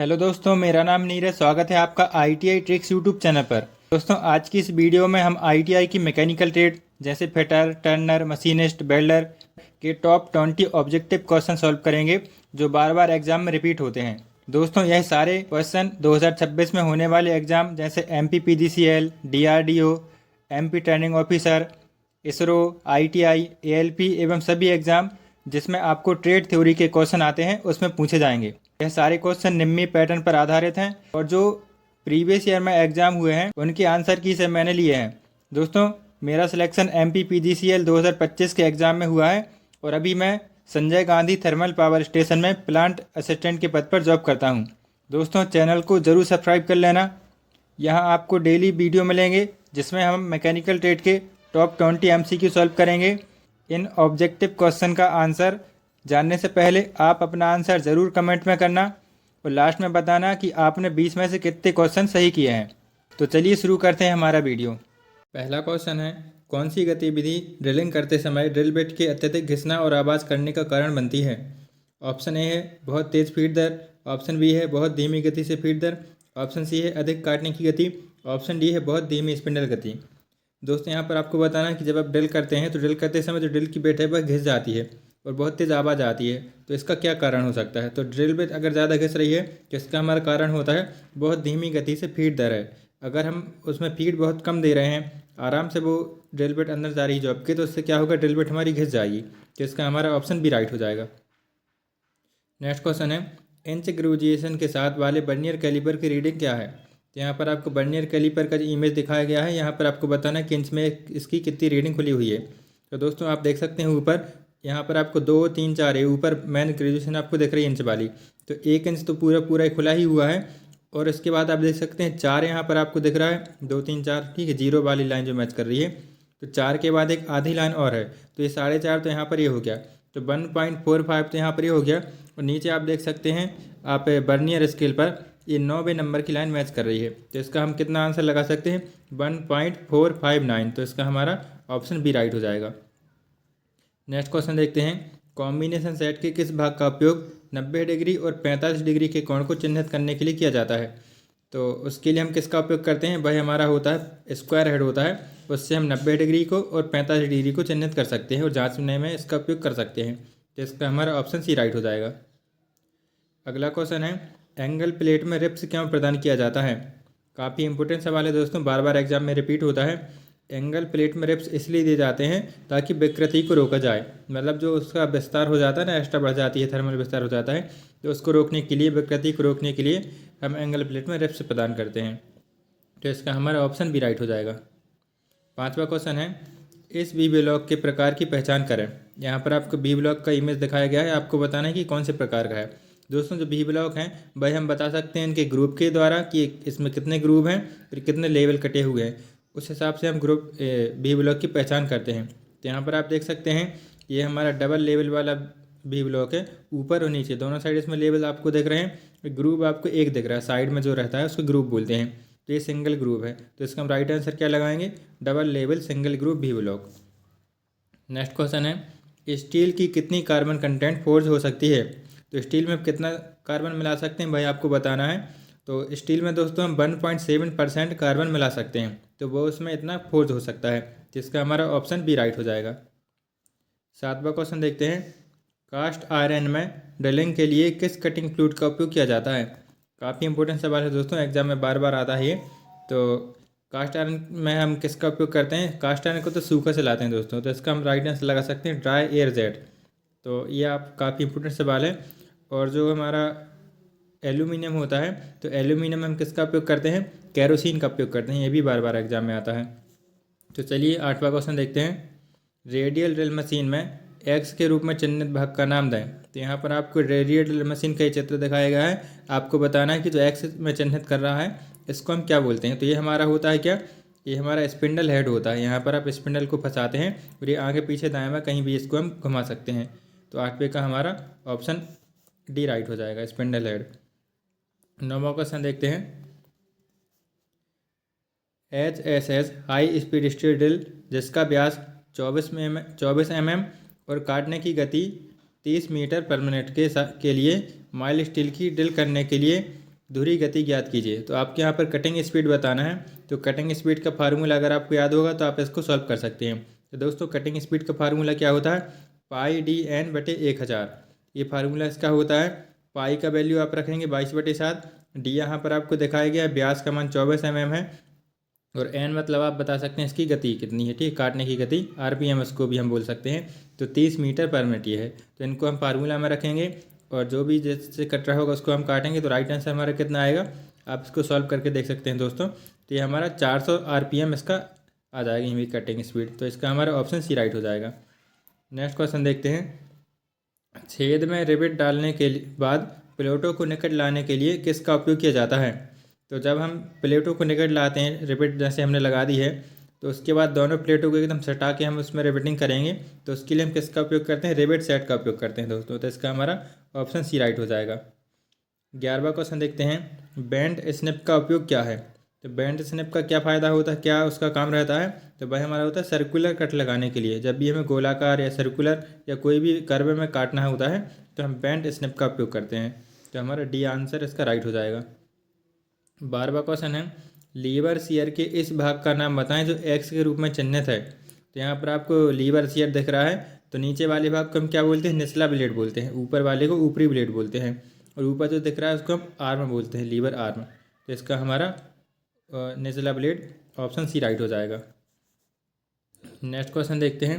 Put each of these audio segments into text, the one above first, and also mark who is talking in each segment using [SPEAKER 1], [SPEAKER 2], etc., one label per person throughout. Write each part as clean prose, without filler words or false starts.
[SPEAKER 1] Hello दोस्तों, मेरा नाम नीरज। स्वागत है आपका ITI ट्रिक्स यूट्यूब चैनल पर। दोस्तों, आज की इस वीडियो में हम ITI की मैकेनिकल ट्रेड जैसे फिटर, टर्नर, मशीनिस्ट, वेल्डर के टॉप 20 ऑब्जेक्टिव क्वेश्चन सॉल्व करेंगे जो बार बार एग्जाम में रिपीट होते हैं। दोस्तों, यह सारे क्वेश्चन 2026 में होने वाले एग्जाम जैसे MP PGCL, DRDO, MP training officer, ISRO, ITI, ALP एवं सभी एग्जाम जिसमें आपको ट्रेड थ्योरी के क्वेश्चन आते हैं उसमें पूछे जाएंगे। यह सारे क्वेश्चन निम्न पैटर्न पर आधारित हैं और जो प्रीवियस ईयर में एग्जाम हुए हैं उनके आंसर की से मैंने लिए हैं। दोस्तों, मेरा सिलेक्शन MP PGCL 2025 के एग्ज़ाम में हुआ है और अभी मैं Sanjay Gandhi thermal power station में प्लांट असिस्टेंट के पद पर जॉब करता हूं। दोस्तों, चैनल को ज़रूर सब्सक्राइब कर लेना। यहाँ आपको डेली वीडियो मिलेंगे जिसमें हम मैकेनिकल ट्रेड के टॉप 20 MCQ सॉल्व करेंगे। इन ऑब्जेक्टिव क्वेश्चन का आंसर जानने से पहले आप अपना आंसर ज़रूर कमेंट में करना और लास्ट में बताना कि आपने 20 में से कितने क्वेश्चन सही किए हैं। तो चलिए शुरू करते हैं हमारा वीडियो। पहला क्वेश्चन है, कौन सी गतिविधि ड्रिलिंग करते समय ड्रिल बिट के अत्यधिक घिसना और आवाज़ करने का कारण बनती है? ऑप्शन ए है बहुत तेज़ फीड दर, ऑप्शन बी है बहुत धीमी गति से फीड दर, ऑप्शन सी है अधिक काटने की गति, ऑप्शन डी है बहुत धीमी स्पिंडल गति। दोस्तों, यहाँ पर आपको बताना है कि जब आप ड्रिल करते हैं तो ड्रिल करते समय जो ड्रिल की बिट है वह घिस जाती है और बहुत तेज़ आवाज़ आती है। तो इसका क्या कारण हो सकता है? तो ड्रिल बिट अगर ज़्यादा घिस रही है तो इसका हमारा कारण होता है बहुत धीमी गति से फीड दर है। अगर हम उसमें फीड बहुत कम दे रहे हैं, आराम से वो ड्रिल बिट अंदर जा रही है जॉब के, तो उससे क्या होगा, ड्रिल बिट हमारी घिस जाएगी। तो इसका हमारा ऑप्शन बी राइट हो जाएगा। नेक्स्ट क्वेश्चन है, इंच ग्रेजुएशन के साथ वाले वर्नियर कैलिपर की रीडिंग क्या है? तो यहाँ पर आपको वर्नियर कैलिपर का जो इमेज दिखाया गया है, यहाँ पर आपको बताना है कि इंच में इसकी कितनी रीडिंग खुली हुई है। तो दोस्तों, आप देख सकते हैं ऊपर यहाँ पर आपको 2, 3, 4 है, ऊपर मैन ग्रेजुएशन आपको दिख रही है इंच वाली। तो 1 इंच तो पूरा पूरा खुला ही हुआ है और इसके बाद आप देख सकते हैं 4 यहाँ पर आपको दिख रहा है, 2, 3, 4, ठीक है, जीरो वाली लाइन जो मैच कर रही है। तो 4 के बाद एक आधी लाइन और है, तो ये 4.5 तो यहाँ पर ये हो गया। तो 1.45 तो यहाँ पर ये हो गया और नीचे आप देख सकते हैं आप वर्नियर स्केल पर ये 9वें नंबर की लाइन मैच कर रही है। तो इसका हम कितना आंसर लगा सकते हैं? 1.459। तो इसका हमारा ऑप्शन बी राइट हो जाएगा। नेक्स्ट क्वेश्चन देखते हैं, कॉम्बिनेशन सेट के किस भाग का उपयोग 90 डिग्री और 45 डिग्री के कोण को चिन्हित करने के लिए किया जाता है? तो उसके लिए हम किसका उपयोग करते हैं? वह हमारा होता है स्क्वायर हेड होता है, उससे हम 90 डिग्री को और 45 डिग्री को चिन्हित कर सकते हैं और जांचने में इसका उपयोग कर सकते हैं। तो इसका हमारा ऑप्शन सी राइट हो जाएगा। अगला क्वेश्चन है, एंगल प्लेट में रिप्स क्यों प्रदान किया जाता है? काफ़ी इंपॉर्टेंट सवाल है दोस्तों, बार बार एग्जाम में रिपीट होता है। एंगल प्लेट में रिप्स इसलिए दिए जाते हैं ताकि विकृति को रोका जाए, मतलब जो उसका विस्तार हो जाता है ना, एक्स्ट्रा बढ़ जाती है, थर्मल विस्तार हो जाता है, तो उसको रोकने के लिए, विकृति को रोकने के लिए हम एंगल प्लेट में रिप्स प्रदान करते हैं। तो इसका हमारा ऑप्शन भी राइट हो जाएगा। 5वां क्वेश्चन है, इस बी ब्लॉक के प्रकार की पहचान करें। यहाँ पर आपको बी ब्लॉक का इमेज दिखाया गया है, आपको बताना है कि कौन से प्रकार का है। दोस्तों, जो बी ब्लॉक हैं वह हम बता सकते हैं इनके ग्रुप के द्वारा कि इसमें कितने ग्रुप हैं और कितने लेवल कटे हुए हैं, उस हिसाब से हम ग्रुप बी ब्लॉक की पहचान करते हैं। तो यहाँ पर आप देख सकते हैं ये हमारा डबल लेवल वाला बी ब्लॉक है, ऊपर और नीचे दोनों साइड इसमें लेवल आपको दिख रहे हैं, ग्रुप आपको एक दिख रहा है, साइड में जो रहता है उसको ग्रुप बोलते हैं। तो ये सिंगल ग्रुप है, तो इसका हम राइट आंसर क्या लगाएंगे? Double level single group B block. Next question है, स्टील की कितनी कार्बन कंटेंट फोर्ज हो सकती है? तो स्टील में कितना कार्बन मिला सकते हैं भाई, आपको बताना है। तो स्टील में दोस्तों हम 1.7% कार्बन मिला सकते हैं, तो वो उसमें इतना फोर्ज हो सकता है, जिसका हमारा ऑप्शन बी राइट हो जाएगा। 7वां क्वेश्चन देखते हैं, कास्ट आयरन में ड्रिलिंग के लिए किस कटिंग फ्लूइड का उपयोग किया जाता है? काफ़ी इंपॉर्टेंट सवाल है दोस्तों, एग्जाम में बार बार आता है ये। तो कास्ट आयरन में हम किसका उपयोग करते हैं? कास्ट आयरन को तो सूखा से लाते हैं दोस्तों, तो इसका हम राइट आंसर लगा सकते हैं ड्राई एयर जेट। तो ये आप काफ़ी इंपॉर्टेंट सवाल है। और जो हमारा एल्यूमिनियम होता है, तो एल्यूमिनियम हम किसका उपयोग करते हैं? कैरोसिन का उपयोग करते हैं, ये भी बार बार एग्जाम में आता है। तो चलिए 8वां क्वेश्चन देखते हैं, रेडियल ड्रिल मशीन में एक्स के रूप में चिन्हित भाग का नाम दें। तो यहाँ पर आपको रेडियल ड्रिल मशीन का चित्र दिखाया गया है, आपको बताना है कि जो एक्स में चिन्हित कर रहा है इसको हम क्या बोलते हैं। तो ये हमारा होता है क्या? ये हमारा स्पिंडल हेड होता है, यहाँ पर आप स्पिंडल को फंसाते हैं और ये आगे पीछे दाएं बाएं कहीं भी इसको हम घुमा सकते हैं। तो 8वें का हमारा ऑप्शन डी राइट हो जाएगा, स्पिंडल हेड। 9वां क्वेश्चन देखते हैं, HSS high speed steel drill जिसका व्यास 24 mm और काटने की गति 30 मीटर पर मिनट के लिए माइल स्टील की ड्रिल करने के लिए धुरी गति ज्ञात कीजिए। तो आपके यहाँ पर कटिंग स्पीड बताना है। तो कटिंग स्पीड का फार्मूला अगर आपको याद होगा तो आप इसको सॉल्व कर सकते हैं। तो दोस्तों कटिंग स्पीड का फार्मूला क्या होता है, पाई डी एन बटे 1000। ये फार्मूला इसका होता है। पाई का वैल्यू आप रखेंगे 22/7। डी यहाँ पर आपको दिखाया गया है, व्यास का मान 24 mm है, और एन मतलब आप बता सकते हैं इसकी गति कितनी है, ठीक, काटने की गति, आरपीएम इसको भी हम बोल सकते हैं। तो 30 मीटर पर मिनट ये है। तो इनको हम फार्मूला में रखेंगे और जो भी जैसे कट रहा होगा उसको हम काटेंगे। तो राइट आंसर हमारा कितना आएगा, आप इसको सॉल्व करके देख सकते हैं दोस्तों। तो ये हमारा 400 आरपीएम इसका आ जाएगा यहीं कटिंग स्पीड। तो इसका हमारा ऑप्शन सी राइट हो जाएगा। नेक्स्ट क्वेश्चन देखते हैं। छेद में रिवेट डालने के बाद प्लेटों को निकट लाने के लिए किसका उपयोग किया जाता है। तो जब हम प्लेटों को निकट लाते हैं, रिवेट जैसे हमने लगा दी है, तो उसके बाद दोनों प्लेटों को एकदम सटा के हम उसमें रिवेटिंग करेंगे। तो उसके लिए हम किसका उपयोग करते हैं, रिवेट सेट का उपयोग करते हैं दोस्तों। तो इसका हमारा ऑप्शन सी राइट हो जाएगा। 11वां क्वेश्चन देखते हैं। बैंड स्निप का उपयोग क्या है। तो बैंड स्निप का क्या फ़ायदा होता है, क्या उसका काम रहता है। तो वह हमारा होता है सर्कुलर कट लगाने के लिए। जब भी हमें गोलाकार या सर्कुलर या कोई भी कर्व में काटना होता है तो हम बैंड स्निप का उपयोग करते हैं। तो हमारा डी आंसर इसका राइट हो जाएगा। 12वां क्वेश्चन है। लीवर शियर के इस भाग का नाम बताएं जो एक्स के रूप में चिन्हित है। तो यहाँ पर आपको लीवर शियर दिख रहा है। तो नीचे वाले भाग को हम क्या बोलते हैं, निचला ब्लेड बोलते हैं। ऊपर वाले को ऊपरी ब्लेड बोलते हैं, और ऊपर जो दिख रहा है उसको हम आर्म बोलते हैं, लीवर आर्म। तो इसका हमारा निचला ब्लेड ऑप्शन सी राइट हो जाएगा। नेक्स्ट क्वेश्चन देखते हैं।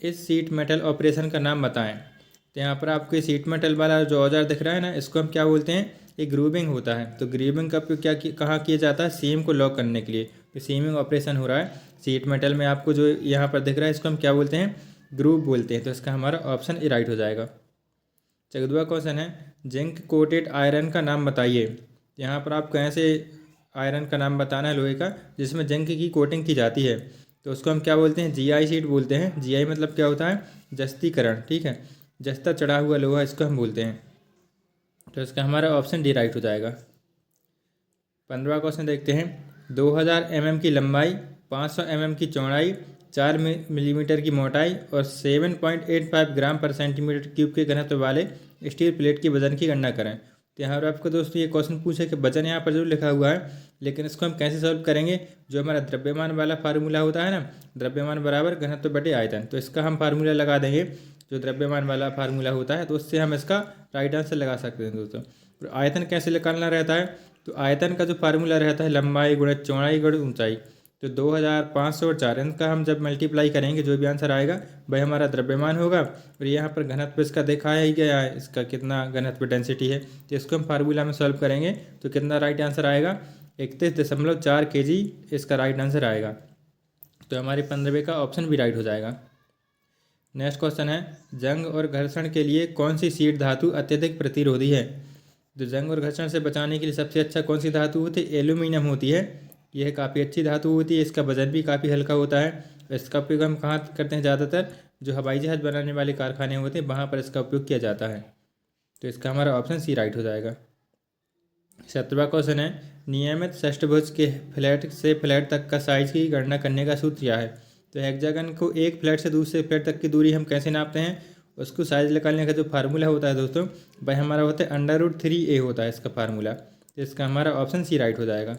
[SPEAKER 1] इस सीट मेटल ऑपरेशन का नाम बताएं। तो यहाँ पर आपको सीट मेटल वाला जो औजार दिख रहा है ना, इसको हम क्या बोलते हैं, एक ग्रूविंग होता है। तो ग्रूविंग का उपयोग कहाँ किया जाता है, सीम को लॉक करने के लिए। तो सीमिंग ऑपरेशन हो रहा है सीट मेटल में। आपको जो यहाँ पर दिख रहा है इसको हम क्या बोलते हैं, ग्रूव बोलते हैं। तो इसका हमारा ऑप्शन ए राइट हो जाएगा। 14वां क्वेश्चन है। जिंक कोटेड आयरन का नाम बताइए। यहाँ पर आपको ऐसे आयरन का नाम बताना है लोहे का जिसमें जिंक की कोटिंग की जाती है। तो उसको हम क्या बोलते हैं, जीआई शीट बोलते हैं। जीआई मतलब क्या होता है, जस्तीकरण, ठीक है, जस्ता चढ़ा हुआ लोहा इसको हम बोलते हैं। तो इसका हमारा ऑप्शन डी राइट हो जाएगा। 15वां क्वेश्चन देखते हैं। 2000 mm की लंबाई, 500 mm की चौड़ाई, 4 मिलीमीटर की मोटाई और 7.85 ग्राम पर सेंटीमीटर क्यूब के घनत्व वाले स्टील प्लेट की वजन की गणना करें। तो यहाँ पर आपको दोस्तों ये क्वेश्चन पूछे कि वजन यहाँ पर जरूर लिखा हुआ है, लेकिन इसको हम कैसे सॉल्व करेंगे। जो हमारा द्रव्यमान वाला फार्मूला होता है ना, द्रव्यमान बराबर घनत्व बटे आयतन। तो इसका हम फार्मूला लगा देंगे, जो द्रव्यमान वाला फार्मूला होता है, तो उससे हम इसका राइट आंसर लगा सकते हैं दोस्तों। और आयतन कैसे निकालना रहता है, तो आयतन का जो फार्मूला रहता है लंबाई गुणा चौड़ाई गुणा ऊंचाई। तो 2500 और 4 इनका हम जब मल्टीप्लाई करेंगे जो भी आंसर आएगा वह हमारा द्रव्यमान होगा। और यहाँ पर घनत्व इसका दिखाया ही गया है, इसका कितना घनत्व डेंसिटी है। तो इसको हम फार्मूला में सॉल्व करेंगे तो कितना राइट आंसर आएगा, 31.4 kg इसका राइट आंसर आएगा। तो हमारे 15वें का ऑप्शन भी राइट हो जाएगा। नेक्स्ट क्वेश्चन है। जंग और घर्षण के लिए कौन सी शीट धातु अत्यधिक प्रतिरोधी है। तो जंग और घर्षण से बचाने के लिए सबसे अच्छा कौन सी धातु होती है, एल्यूमिनियम होती है। यह काफ़ी अच्छी धातु होती है, इसका वजन भी काफ़ी हल्का होता है। इसका उपयोग हम कहाँ करते हैं, ज़्यादातर जो हवाई जहाज़ बनाने वाले कारखाने होते हैं वहाँ पर इसका उपयोग किया जाता है। तो इसका हमारा ऑप्शन सी राइट हो जाएगा। 17वां क्वेश्चन है। नियमित षष्ठभुज के फ्लैट से फ्लैट तक का साइज की गणना करने का सूत्र क्या है। तो हेक्सागन को एक फ्लैट से दूसरे फ्लैट तक की दूरी हम कैसे नापते हैं, उसको साइज निकालने का जो फार्मूला होता है दोस्तों वह हमारा होता है √3a होता है इसका फार्मूला। तो इसका हमारा ऑप्शन सी राइट हो जाएगा।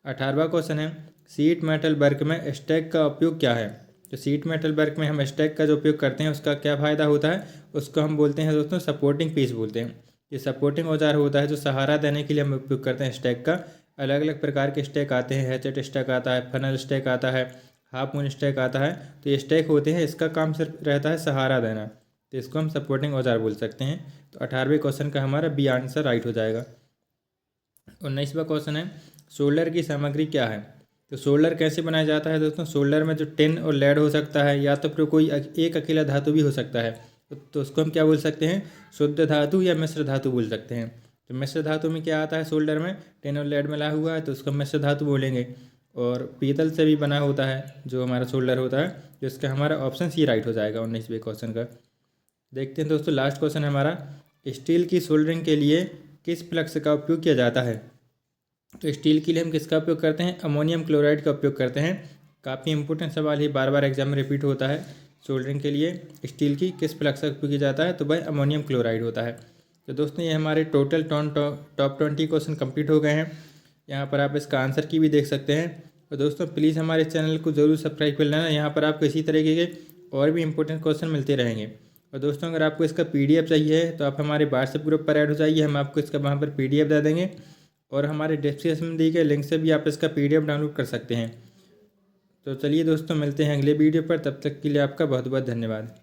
[SPEAKER 1] 18वां क्वेश्चन है। सीट मेटल वर्क में स्टैक का उपयोग क्या है। तो सीट मेटल वर्क में हम स्टैक का जो उपयोग करते हैं उसका क्या फ़ायदा होता है, उसको हम बोलते हैं दोस्तों सपोर्टिंग पीस बोलते हैं। ये सपोर्टिंग औजार होता है जो सहारा देने के लिए हम उपयोग करते हैं स्टैक का। अलग अलग प्रकार के स्टैक आते हैं, हैचेट स्टैक आता है, फनल स्टैक आता है, हाफ मून स्टैक आता है। तो ये स्टैक होते हैं, इसका काम सिर्फ रहता है सहारा देना, तो इसको हम सपोर्टिंग औजार बोल सकते हैं। तो 18वें क्वेश्चन का हमारा बी आंसर राइट हो जाएगा। 19वां क्वेश्चन है। सोल्डर की सामग्री क्या है। तो सोल्डर कैसे बनाया जाता है दोस्तों, सोल्डर में जो टिन और लेड हो सकता है या तो फिर कोई एक अकेला धातु भी हो सकता है। तो उसको हम क्या बोल सकते हैं, शुद्ध धातु या मिश्र धातु बोल सकते हैं। तो मिश्र धातु में क्या आता है, सोल्डर में टिन और लेड मिला हुआ है तो उसको मिश्र धातु बोलेंगे। और पीतल से भी बना होता है जो हमारा सोल्डर होता है, तो इसका हमारा ऑप्शन सी राइट हो जाएगा 19वें क्वेश्चन का। देखते हैं दोस्तों लास्ट क्वेश्चन है हमारा। स्टील की सोल्डरिंग के लिए किस फ्लक्स का उपयोग किया जाता है। तो स्टील के लिए हम किसका उपयोग करते हैं, अमोनियम क्लोराइड का उपयोग करते हैं। काफ़ी इंपॉर्टेंट सवाल ही बार बार एग्जाम में रिपीट होता है। सोल्डरिंग के लिए स्टील की किस फ्लक्स का उपयोग किया जाता है, तो भाई अमोनियम क्लोराइड होता है। तो दोस्तों ये हमारे टोटल टॉप 20 क्वेश्चन कंप्लीट हो गए हैं। यहाँ पर आप इसका आंसर की भी देख सकते हैं। तो दोस्तों प्लीज़ हमारे चैनल को ज़रूर सब्सक्राइब कर लेना, यहाँ पर आपको इसी तरीके के और भी इंपॉर्टेंट क्वेश्चन मिलते रहेंगे। और दोस्तों अगर आपको इसका PDF चाहिए तो आप हमारे व्हाट्सएप ग्रुप पर ऐड हो जाइए, हम आपको इसका वहाँ पर PDF दे देंगे और हमारे डिस्क्रिप्शन में दिए गए लिंक से भी आप इसका PDF डाउनलोड कर सकते हैं। तो चलिए दोस्तों मिलते हैं अगले वीडियो पर, तब तक के लिए आपका बहुत बहुत धन्यवाद।